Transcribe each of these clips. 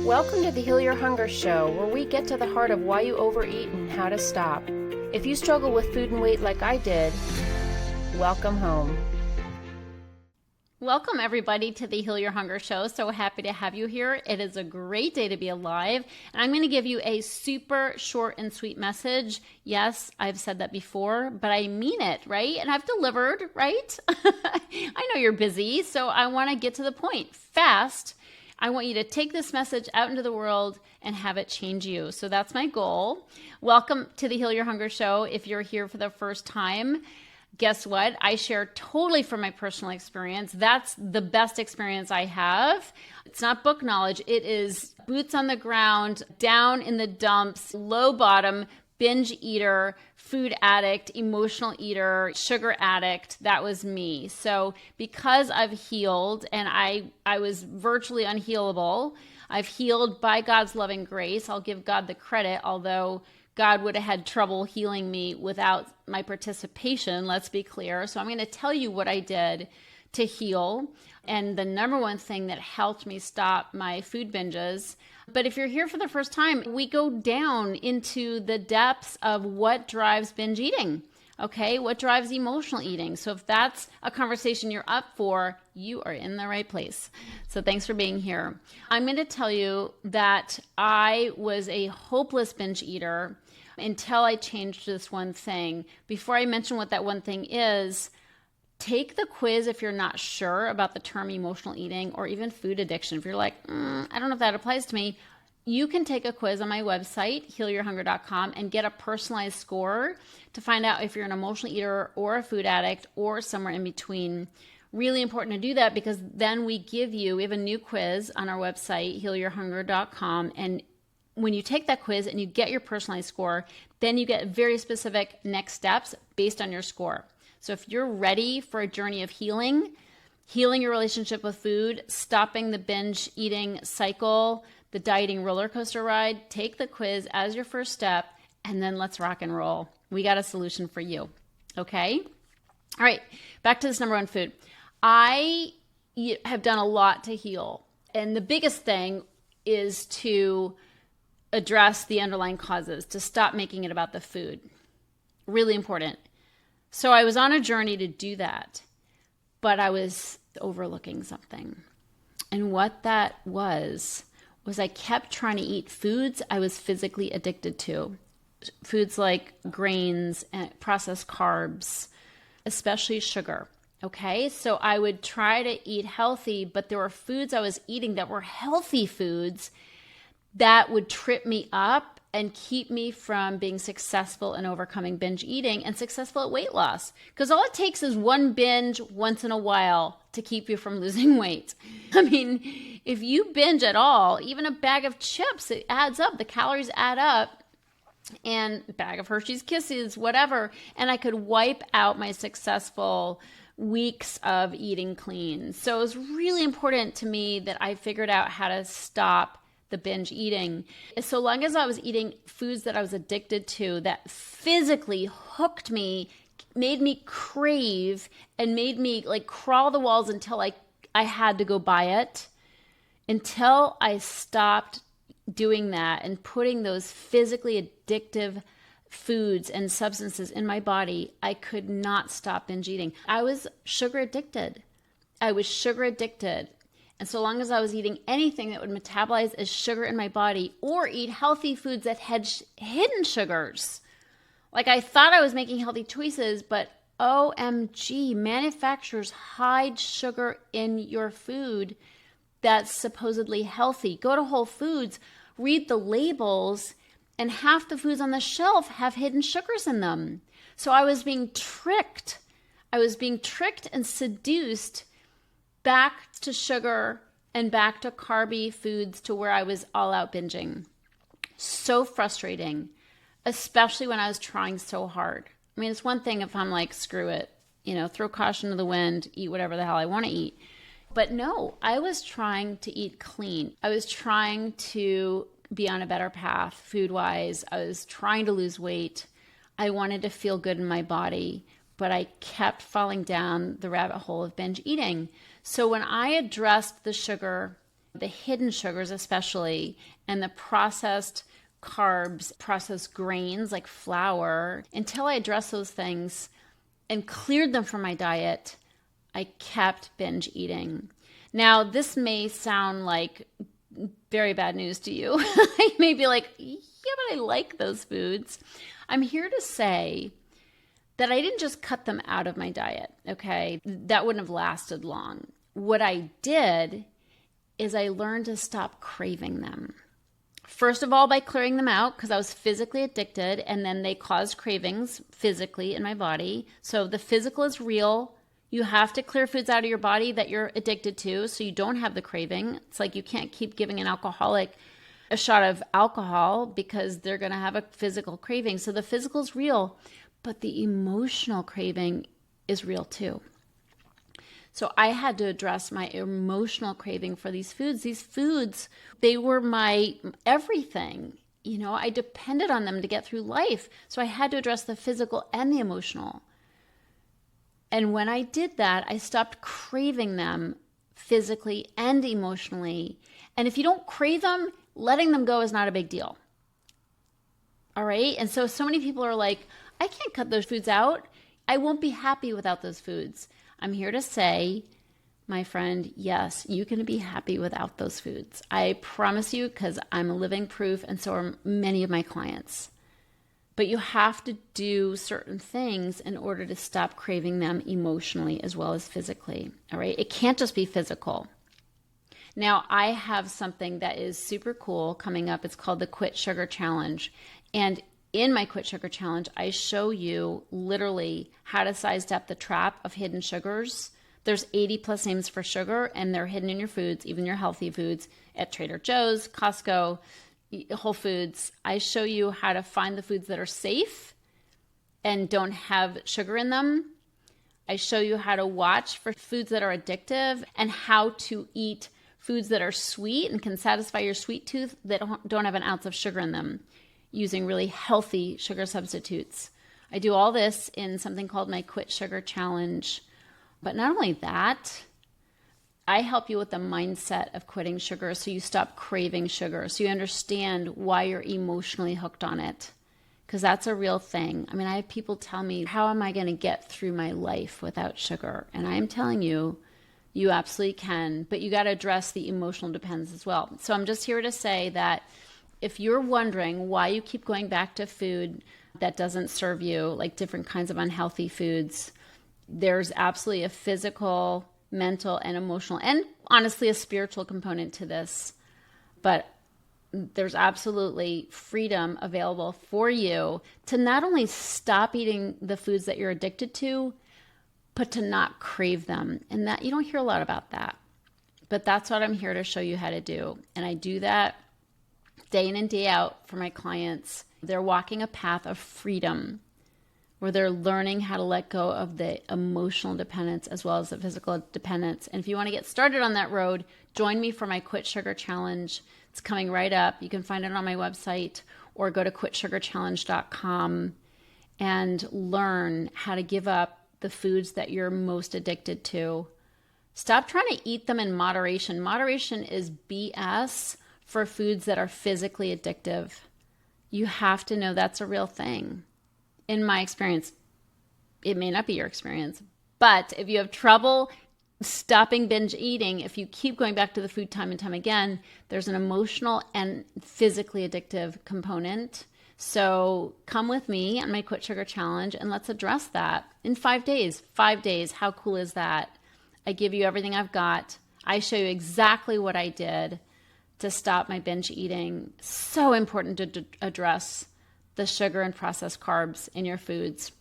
Welcome to the Heal Your Hunger Show, where we get to the heart of why you overeat and how to stop. If you struggle with food and weight like I did, welcome home. Welcome, everybody, to the Heal Your Hunger Show. So happy to have you here. It is a great day to be alive. And I'm going to give you a super short and sweet message. Yes, I've said that before, but I mean it, right? And I've delivered, right? I know you're busy, so I want to get to the point fast. I want you to take this message out into the world and have it change you. So that's my goal. Welcome to the Heal Your Hunger Show. If you're here for the first time, guess what? I share totally from my personal experience. That's the best experience I have. It's not book knowledge. It is boots on the ground, down in the dumps, low bottom, binge eater, food addict, emotional eater, sugar addict. That was me. So because I've healed and I was virtually unhealable, I've healed by God's loving grace. I'll give God the credit, although God would have had trouble healing me without my participation, let's be clear. So I'm going to tell you what I did to heal and the number one thing that helped me stop my food binges. But if you're here for the first time, we go down into the depths of what drives binge eating, okay? What drives emotional eating? So if that's a conversation you're up for, you are in the right place. So thanks for being here. I'm going to tell you that I was a hopeless binge eater until I changed this one thing. Before I mention what that one thing is, take the quiz if you're not sure about the term emotional eating or even food addiction. If you're like, I don't know if that applies to me, you can take a quiz on my website, healyourhunger.com, and get a personalized score to find out if you're an emotional eater or a food addict or somewhere in between. Really important to do that because then we have a new quiz on our website, healyourhunger.com, and when you take that quiz and you get your personalized score, then you get very specific next steps based on your score. So if you're ready for a journey of healing your relationship with food, stopping the binge eating cycle, the dieting roller coaster ride, take the quiz as your first step, and then let's rock and roll. We got a solution for you. Okay? All right, back to this number one food. I have done a lot to heal. And the biggest thing is to address the underlying causes, to stop making it about the food. Really important. So I was on a journey to do that, but I was overlooking something. And what that was I kept trying to eat foods I was physically addicted to. Foods like grains and processed carbs, especially sugar. Okay, so I would try to eat healthy, but there were foods I was eating that were healthy foods that would trip me up and keep me from being successful in overcoming binge eating and successful at weight loss. Because all it takes is one binge once in a while to keep you from losing weight. I mean, if you binge at all, even a bag of chips, it adds up. The calories add up. And a bag of Hershey's Kisses, whatever. And I could wipe out my successful weeks of eating clean. So it was really important to me that I figured out how to stop the binge eating. So long as I was eating foods that I was addicted to, that physically hooked me, made me crave, and made me like crawl the walls until I had to go buy it, until I stopped doing that and putting those physically addictive foods and substances in my body, I could not stop binge eating. I was sugar addicted. And so long as I was eating anything that would metabolize as sugar in my body or eat healthy foods that had hidden sugars, like I thought I was making healthy choices, but OMG, manufacturers hide sugar in your food that's supposedly healthy. Go to Whole Foods, read the labels, and half the foods on the shelf have hidden sugars in them. So I was being tricked. And seduced back to sugar and back to carby foods to where I was all out binging. So frustrating, especially when I was trying so hard. I mean, it's one thing if I'm like, screw it, throw caution to the wind, eat whatever the hell I want to eat. But no, I was trying to eat clean. I was trying to be on a better path food-wise. I was trying to lose weight. I wanted to feel good in my body, but I kept falling down the rabbit hole of binge eating. So when I addressed the sugar the hidden sugars especially, and the processed carbs, processed grains like flour, until I addressed those things and cleared them from my diet, I kept binge eating. Now, this may sound like very bad news to you. You may be like, yeah, but I like those foods. I'm here to say that I didn't just cut them out of my diet, okay? That wouldn't have lasted long. What I did is I learned to stop craving them. First of all, by clearing them out, because I was physically addicted, and then they caused cravings physically in my body. So the physical is real. You have to clear foods out of your body that you're addicted to so you don't have the craving. It's like you can't keep giving an alcoholic a shot of alcohol because they're going to have a physical craving. So the physical is real, but the emotional craving is real too. So I had to address my emotional craving for these foods. These foods, they were my everything. You know, I depended on them to get through life. So I had to address the physical and the emotional. And when I did that, I stopped craving them physically and emotionally. And if you don't crave them, letting them go is not a big deal. All right? And so many people are like, I can't cut those foods out. I won't be happy without those foods. I'm here to say, my friend, yes, you can be happy without those foods. I promise you, because I'm a living proof, and so are many of my clients. But you have to do certain things in order to stop craving them emotionally as well as physically. All right? It can't just be physical. Now, I have something that is super cool coming up. It's called the Quit Sugar Challenge. And in my Quit Sugar Challenge, I show you literally how to sidestep the trap of hidden sugars. There's 80 plus names for sugar, and they're hidden in your foods, even your healthy foods, at Trader Joe's, Costco, Whole Foods. I show you how to find the foods that are safe and don't have sugar in them. I show you how to watch for foods that are addictive and how to eat foods that are sweet and can satisfy your sweet tooth that don't have an ounce of sugar in them, using really healthy sugar substitutes. I do all this in something called my Quit Sugar Challenge. But not only that, I help you with the mindset of quitting sugar so you stop craving sugar, so you understand why you're emotionally hooked on it. Because that's a real thing. I mean, I have people tell me, how am I going to get through my life without sugar? And I'm telling you, you absolutely can, but you got to address the emotional dependence as well. So I'm just here to say that if you're wondering why you keep going back to food that doesn't serve you, like different kinds of unhealthy foods, there's absolutely a physical, mental, and emotional, and honestly a spiritual component to this. But there's absolutely freedom available for you to not only stop eating the foods that you're addicted to, but to not crave them. And that you don't hear a lot about that. But that's what I'm here to show you how to do. And I do that day in and day out for my clients. They're walking a path of freedom where they're learning how to let go of the emotional dependence as well as the physical dependence. And if you want to get started on that road, join me for my Quit Sugar Challenge. It's coming right up. You can find it on my website or go to quitsugarchallenge.com and learn how to give up the foods that you're most addicted to. Stop trying to eat them in moderation. Moderation is BS for foods that are physically addictive. You have to know that's a real thing. In my experience, it may not be your experience, but if you have trouble stopping binge eating, if you keep going back to the food time and time again, there's an emotional and physically addictive component. So come with me on my Quit Sugar Challenge and let's address that in 5 days. 5 days. How cool is that? I give you everything I've got. I show you exactly what I did to stop my binge eating. So important to address the sugar and processed carbs in your foods,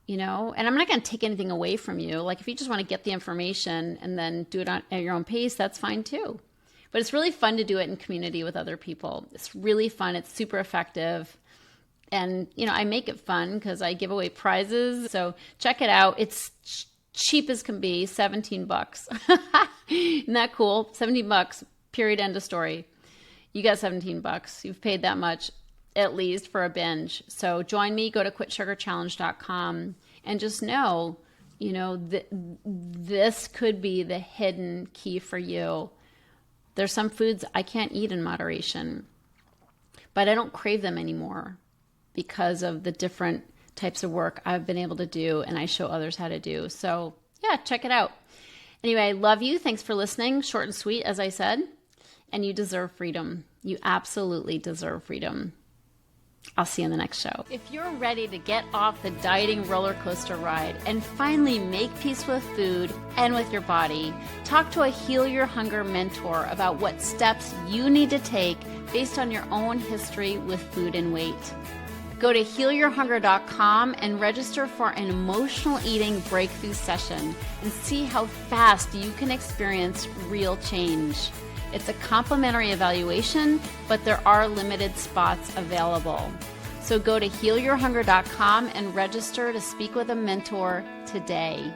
you know, and I'm not going to take anything away from you. Like if you just want to get the information and then do it at your own pace, that's fine too. But it's really fun to do it in community with other people. It's really fun. It's super effective. And, you know, I make it fun because I give away prizes. So check it out. It's cheap as can be, $17. Isn't that cool? $17, period, end of story. You got $17. You've paid that much at least for a binge. So join me, go to quitsugarchallenge.com and just know, you know, this could be the hidden key for you. There's some foods I can't eat in moderation, but I don't crave them anymore because of the different types of work I've been able to do and I show others how to do. So yeah, check it out. Anyway, I love you. Thanks for listening. Short and sweet, as I said. And you deserve freedom. You absolutely deserve freedom. I'll see you in the next show. If you're ready to get off the dieting roller coaster ride and finally make peace with food and with your body, talk to a Heal Your Hunger mentor about what steps you need to take based on your own history with food and weight. Go to healyourhunger.com and register for an emotional eating breakthrough session and see how fast you can experience real change. It's a complimentary evaluation, but there are limited spots available. So go to healyourhunger.com and register to speak with a mentor today.